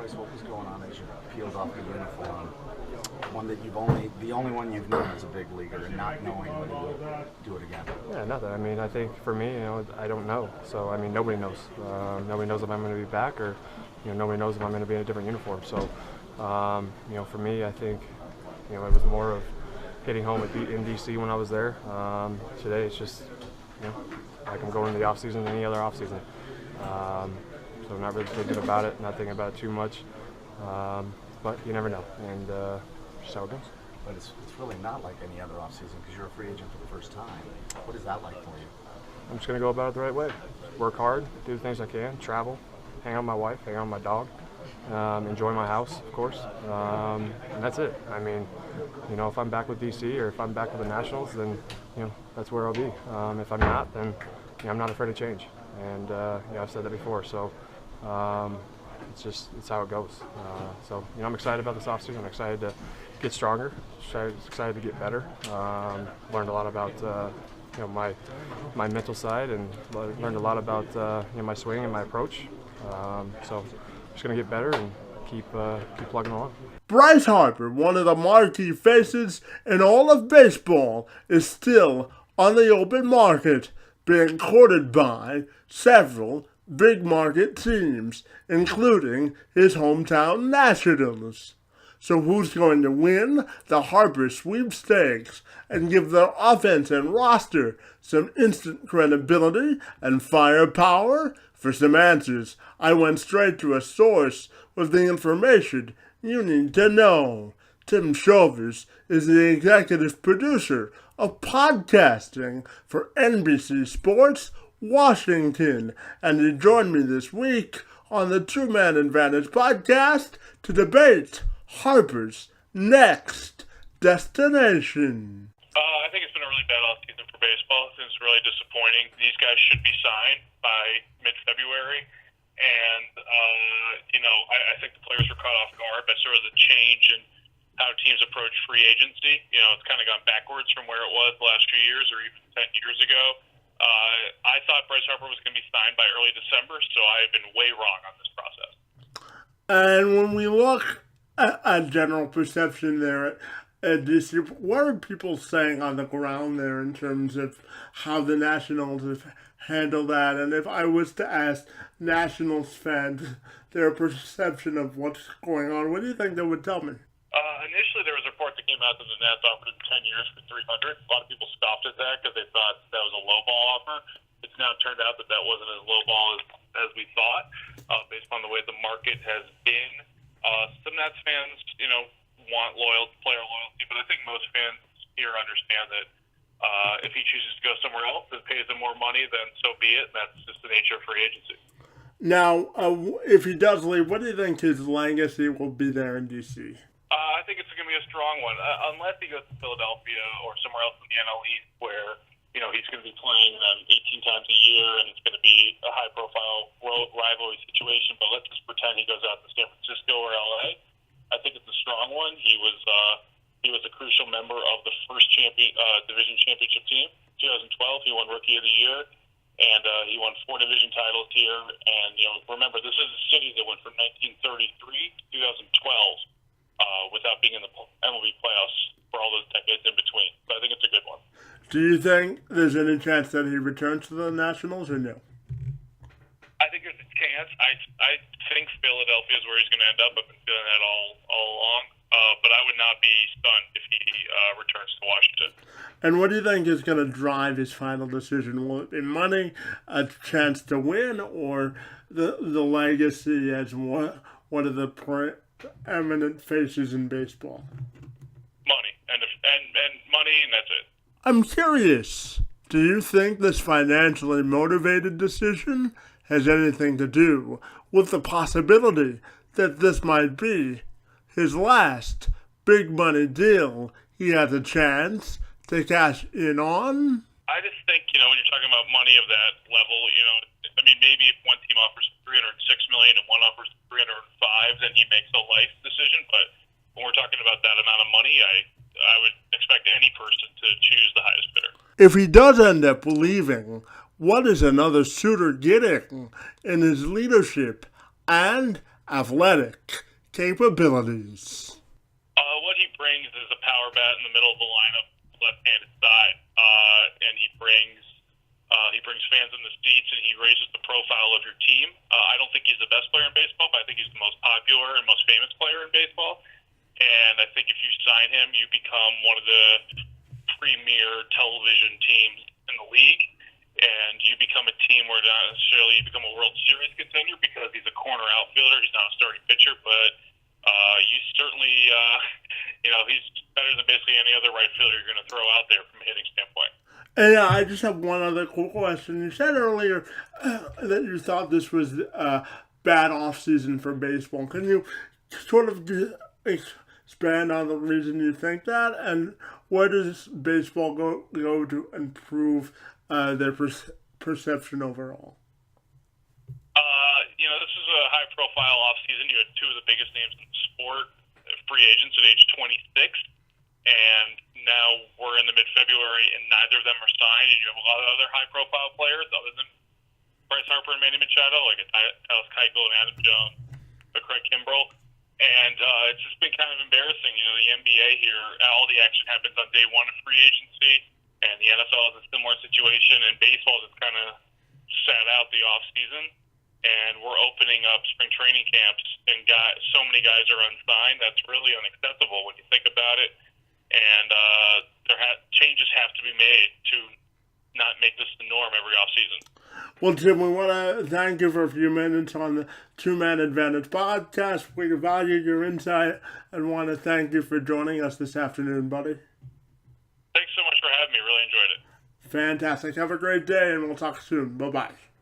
Bryce, what was going on as you peeled off the uniform? One that the only one you've known as a big leaguer, and not knowing whether you'll do it again. Yeah, nothing. I mean, I think for me, I don't know. So, I mean, nobody knows. Nobody knows if I'm going to be back, or, nobody knows if I'm going to be in a different uniform. So, for me, I think, it was more of hitting home in DC when I was there. Today, it's just, like I'm going into the off season than any other off season. So, not really thinking about it, not thinking about it too much. But you never know, and just how it goes. But it's really not like any other offseason because you're a free agent for the first time. What is that like for you? I'm just going to go about it the right way. Work hard, do the things I can, travel, hang out with my wife, hang out with my dog, enjoy my house, of course, and that's it. I mean, if I'm back with DC or if I'm back with the Nationals, then, that's where I'll be. If I'm not, then I'm not afraid of change. And, I've said that before. So, it's how it goes. So, I'm excited about this offseason. I'm excited to get stronger, excited to get better. Learned a lot about my mental side, and learned a lot about my swing and my approach. So just gonna get better and keep plugging along. Bryce Harper, one of the marquee faces in all of baseball, is still on the open market, being courted by several big market teams, including his hometown Nationals. So who's going to win the Harper sweepstakes and give their offense and roster some instant credibility and firepower? For some answers, I went straight to a source with the information you need to know. Tim Shovers is the executive producer of podcasting for NBC Sports Washington, and he joined me this week on the Two-Man Advantage podcast to debate Harper's next destination. I think it's been a really bad offseason for baseball. It's really disappointing. These guys should be signed by mid-February, and I think the players were caught off guard by sort of the change in how teams approach free agency. It's kind of gone backwards from where it was the last few years or even 10 years ago. I thought Bryce Harper was going to be signed by early December, so I've been way wrong on this process. And when we look at general perception there at DC, what are people saying on the ground there in terms of how the Nationals have handled that? And if I was to ask Nationals fans their perception of what's going on, what do you think they would tell me? Initially, there was a report that came out that the Nats offered him 10 years for $300. A lot of people scoffed at that because they thought that was a lowball offer. It's now turned out that wasn't as lowball as we thought, based on the way the market has been. Some Nats fans, want player loyalty, but I think most fans here understand that if he chooses to go somewhere else that pays him more money, then so be it. And that's just the nature of free agency. Now, if he does leave, what do you think his legacy will be there in D.C.? I think it's going to be a strong one, unless he goes to Philadelphia or somewhere else in the NL East where, he's going to be playing them 18 times a year and it's going to be a high-profile rivalry situation. But let's just pretend he goes out to San Francisco or L.A. I think it's a strong one. He was a crucial member of the first division championship team. 2012, he won Rookie of the Year, and he won 4 division titles here. And remember, this is a city that went from 1933 to 2012 without being in the MLB playoffs for all those decades in between. So I think it's a good one. Do you think there's any chance that he returns to the Nationals or no? I think there's a chance. I think Philadelphia is where he's going to end up. I've been feeling that all along. But I would not be stunned if he returns to Washington. And what do you think is going to drive his final decision? Will it be money, a chance to win, or the legacy as one of the preeminent faces in baseball? Money and money, and that's it. I'm curious. Do you think this financially motivated decision has anything to do with the possibility that this might be his last big money deal he has a chance to cash in on? I just think, when you're talking about money of that level, maybe if one team offers $306 million and one offers $305 million, then he makes a life decision. But when we're talking about that amount of money, I would expect any person to choose the highest bidder. If he does end up leaving, what is another suitor getting in his leadership and athletic capabilities. What he brings is a power bat in the middle of the lineup, left-handed side, and he brings fans in the seats, and he raises the profile of your team. I don't think he's the best player in baseball, but I think he's the most popular and most famous player in baseball. And I think if you sign him, you become one of the premier television teams in the league, and you become a team where not necessarily you become a World Series contender because he's a corner outfielder. He's not a starting pitcher, but you certainly, he's better than basically any other right fielder you're going to throw out there from a hitting standpoint. And I just have one other cool question. You said earlier that you thought this was a bad offseason for baseball. Can you sort of expand on the reason you think that? And where does baseball go to improve their perception overall? This is a high-profile offseason. You had two of the biggest names in the sport, free agents at age 26, and now we're in the mid-February, and neither of them are signed, and you have a lot of other high-profile players other than Bryce Harper and Manny Machado, like Dallas Keuchel and Adam Jones, but Craig Kimbrell, and it's just been kind of embarrassing. The NBA here, all the action happens on day one of free agency, and the NFL is a similar situation, and baseball just kind of sat out the off-season. And we're opening up spring training camps, and so many guys are unsigned. That's really unacceptable when you think about it. And changes have to be made to not make this the norm every offseason. Well, Tim, we want to thank you for a few minutes on the Two-Man Advantage podcast. We value your insight and want to thank you for joining us this afternoon, buddy. Thanks so much for having me. Really enjoyed it. Fantastic. Have a great day, and we'll talk soon. Bye-bye.